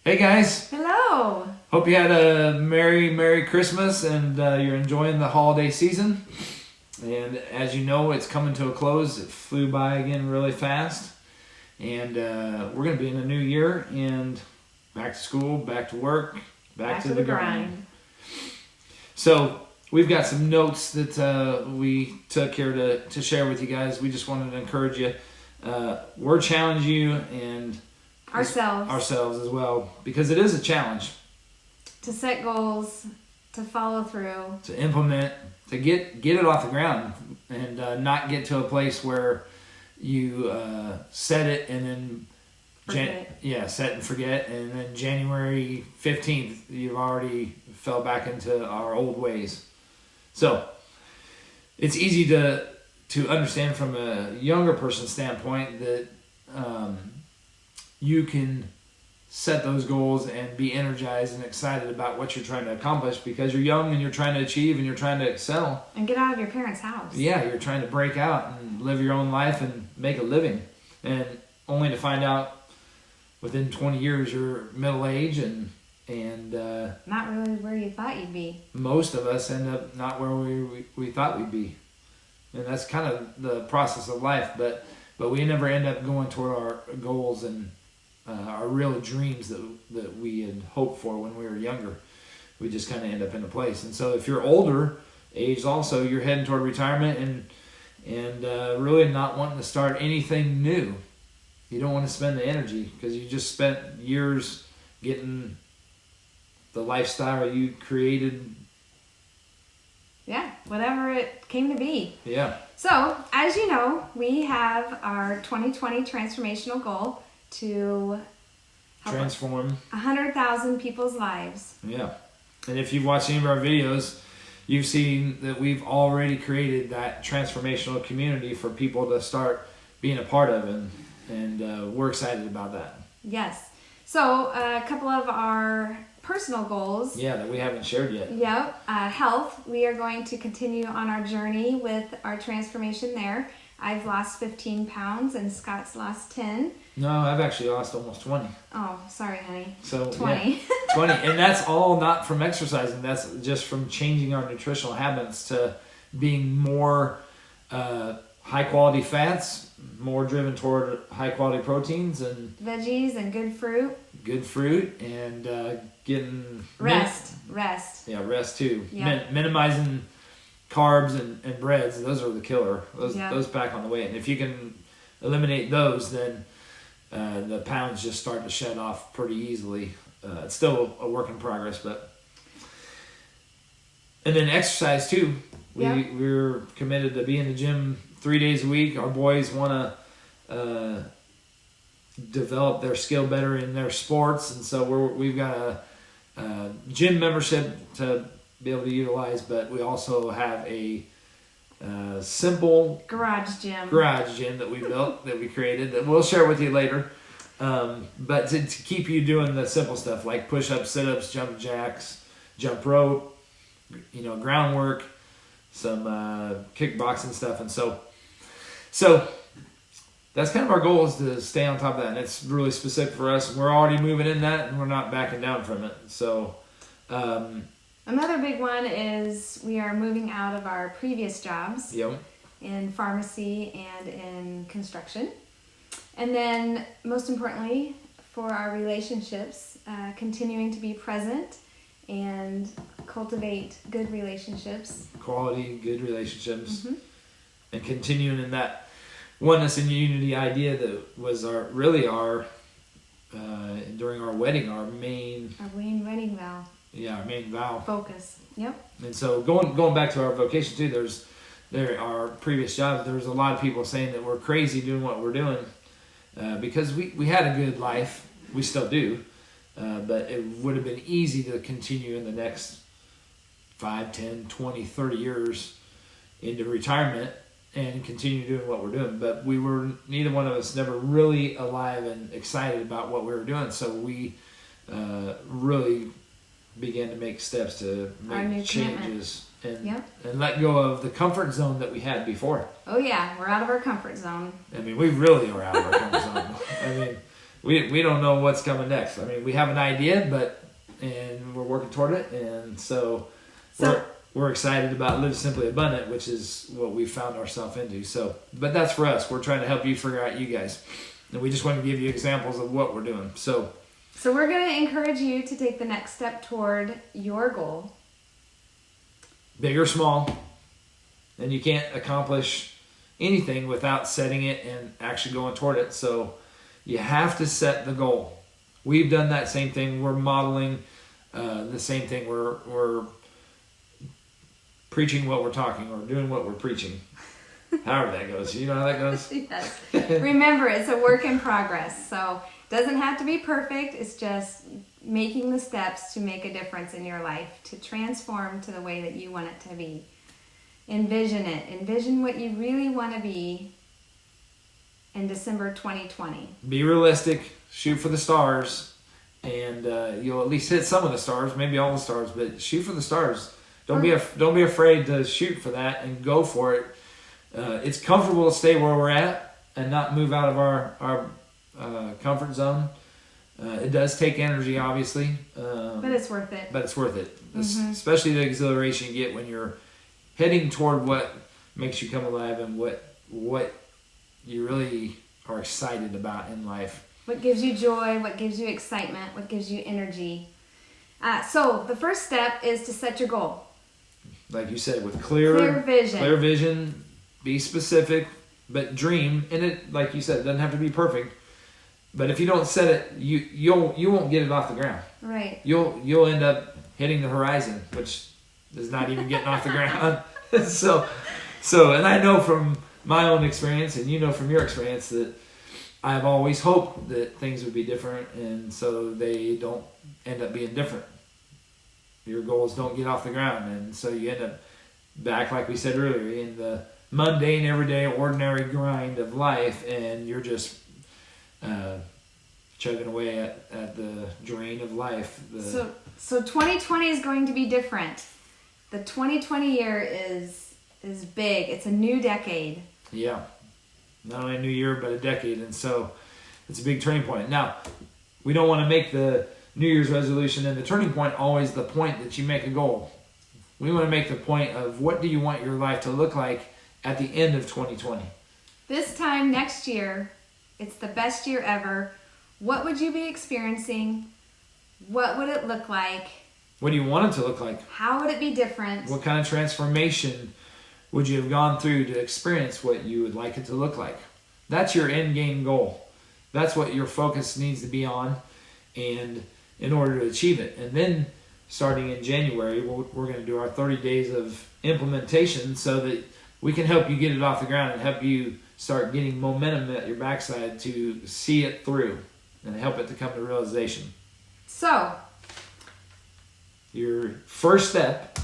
Hey guys, Hello. hope you had a Merry Christmas and you're enjoying the holiday season. And as you know, it's coming to a close. It flew by again really fast. And we're going to be in a new year and back to school, back to work, back to the grind. So we've got some notes that we took here to share with you guys. We just wanted to encourage you. We're challenging you and ourselves as well, because it is a challenge to set goals, to follow through, to implement, to get it off the ground, and not get to a place where you set it and then set and forget, and then January 15th you've already fell back into our old ways. So it's easy to understand from a younger person's standpoint that you can set those goals and be energized and excited about what you're trying to accomplish because you're young and you're trying to achieve and you're trying to excel. And get out of your parents' house. Yeah, you're trying to break out and live your own life and make a living. And only to find out within 20 years you're middle age and not really where you thought you'd be. Most of us end up not where we thought we'd be. And that's kind of the process of life. But we never end up going toward our goals and our real dreams that we had hoped for when we were younger. We just kind of end up in a place. And so if you're older age also, you're heading toward retirement and really not wanting to start anything new. You don't want to spend the energy because you just spent years getting the lifestyle you created. Yeah, whatever it came to be. Yeah. So, as you know, we have our 2020 transformational goal to help transform 100,000 people's lives. Yeah. And if you've watched any of our videos, you've seen that we've already created that transformational community for people to start being a part of, and we're excited about that. Yes. So, a couple of our personal goals. Yeah, that we haven't shared yet. Yep. Health. We are going to continue on our journey with our transformation there. I've lost 15 pounds and Scott's lost 10. No, I've actually lost almost 20. Oh, sorry, honey. So 20. Yeah, 20. And that's all not from exercising. That's just from changing our nutritional habits to being more high-quality fats, more driven toward high-quality proteins and veggies and good fruit. Good fruit and getting... Rest. Yeah, rest too. Yep. Minimizing carbs and breads. Those are the killer. Those pack on the weight. And if you can eliminate those, then the pounds just start to shed off pretty easily. It's still a work in progress, but... And then exercise too. We're committed to be in the gym 3 days a week. Our boys want to develop their skill better in their sports, and so we've got a gym membership to be able to utilize, but we also have a simple garage gym that we built, that we created, that we'll share with you later. But to keep you doing the simple stuff like push-ups, sit-ups, jump jacks, jump rope, groundwork, some kickboxing stuff, and so that's kind of our goal, is to stay on top of that, and it's really specific for us. We're already moving in that, and we're not backing down from it. So another big one is we are moving out of our previous jobs in pharmacy and in construction. And then, most importantly, for our relationships, continuing to be present and cultivate good relationships. Quality, good relationships. Mm-hmm. And continuing in that oneness and unity idea that was during our wedding, our main wedding vow. Yeah, our main vow. Focus. Yep. And so going back to our vocation too, our previous jobs, there was a lot of people saying that we're crazy doing what we're doing because we had a good life. We still do. But it would have been easy to continue in the next 5, 10, 20, 30 years into retirement and continue doing what we're doing. But neither one of us never really alive and excited about what we were doing. So we really began to make steps to make changes and let go of the comfort zone that we had before. Oh yeah, we're out of our comfort zone. I mean, we really are out of our comfort zone. I mean, we don't know what's coming next. I mean, we have an idea, and we're working toward it, and so we're excited about Live Simply Abundant, which is what we found ourselves into. So, but that's for us. We're trying to help you figure out you guys, and we just want to give you examples of what we're doing. So we're going to encourage you to take the next step toward your goal. Big or small, and you can't accomplish anything without setting it and actually going toward it. So you have to set the goal. We've done that same thing. We're modeling the same thing. We're preaching what we're talking, or doing what we're preaching. However that goes. You know how that goes? Yes. Remember, it's a work in progress. So it doesn't have to be perfect. It's just making the steps to make a difference in your life, to transform to the way that you want it to be. Envision it. Envision what you really want to be in December 2020. Be realistic. Shoot for the stars. And you'll at least hit some of the stars, maybe all the stars, but shoot for the stars. Don't be afraid to shoot for that and go for it. It's comfortable to stay where we're at and not move out of our comfort zone. It does take energy, obviously. But it's worth it. But it's worth it. Especially the exhilaration you get when you're heading toward what makes you come alive and what you really are excited about in life. What gives you joy, what gives you excitement, what gives you energy. So the first step is to set your goal. Like you said, with clear vision. Clear vision, be specific, but dream. And it, like you said, it doesn't have to be perfect. But if you don't set it, you won't get it off the ground. Right. You'll end up hitting the horizon, which is not even getting off the ground. So, and I know from my own experience, and you know from your experience, that I've always hoped that things would be different, and so they don't end up being different. Your goals don't get off the ground, and so you end up back, like we said earlier, in the mundane, everyday, ordinary grind of life, and you're just chugging away at the drain of life. So 2020 is going to be different. The 2020 year is big. It's a new decade. Yeah. Not only a new year, but a decade. And so it's a big turning point. Now, we don't want to make the New Year's resolution and the turning point always the point that you make a goal. We want to make the point of what do you want your life to look like at the end of 2020. This time next year, it's the best year ever. What would you be experiencing? What would it look like? What do you want it to look like? How would it be different? What kind of transformation would you have gone through to experience what you would like it to look like? That's your end game goal. That's what your focus needs to be on, and in order to achieve it. And then starting in January, we're going to do our 30 days of implementation so that we can help you get it off the ground and help you start getting momentum at your backside to see it through and help it to come to realization. So, your first step,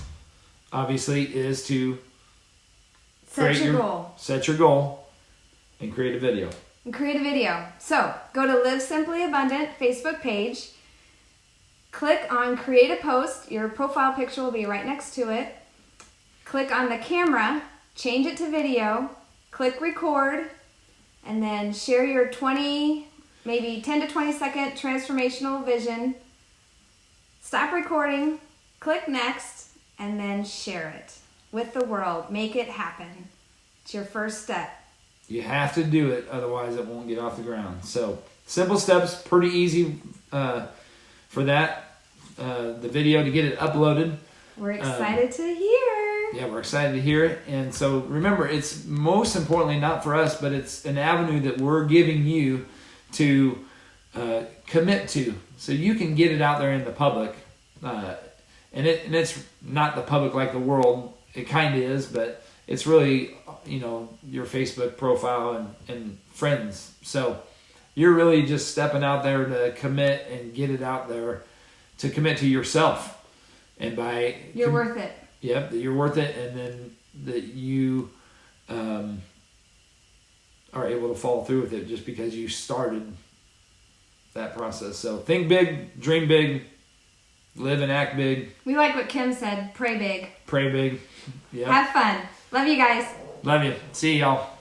obviously, is to set your goal. Set your goal and create a video. So, go to Live Simply Abundant Facebook page. Click on Create a Post. Your profile picture will be right next to it. Click on the camera. Change it to video. Click Record. And then share your maybe 10 to 20 second transformational vision. Stop recording. Click Next. And then share it with the world. Make it happen. It's your first step. You have to do it, otherwise it won't get off the ground. So, simple steps, pretty easy for that. The video to get it uploaded. We're excited to hear. Yeah, we're excited to hear it. And so, remember, it's most importantly not for us, but it's an avenue that we're giving you to commit to. So you can get it out there in the public. And it's not the public like the world. It kind of is, but it's really, your Facebook profile and friends. So you're really just stepping out there to commit and get it out there, to commit to yourself. And by... You're worth it. Yep, that you're worth it, and then that you are able to follow through with it just because you started that process. So think big, dream big, live and act big. We like what Kim said, pray big. Pray big. Yeah. Have fun. Love you guys. Love you. See y'all.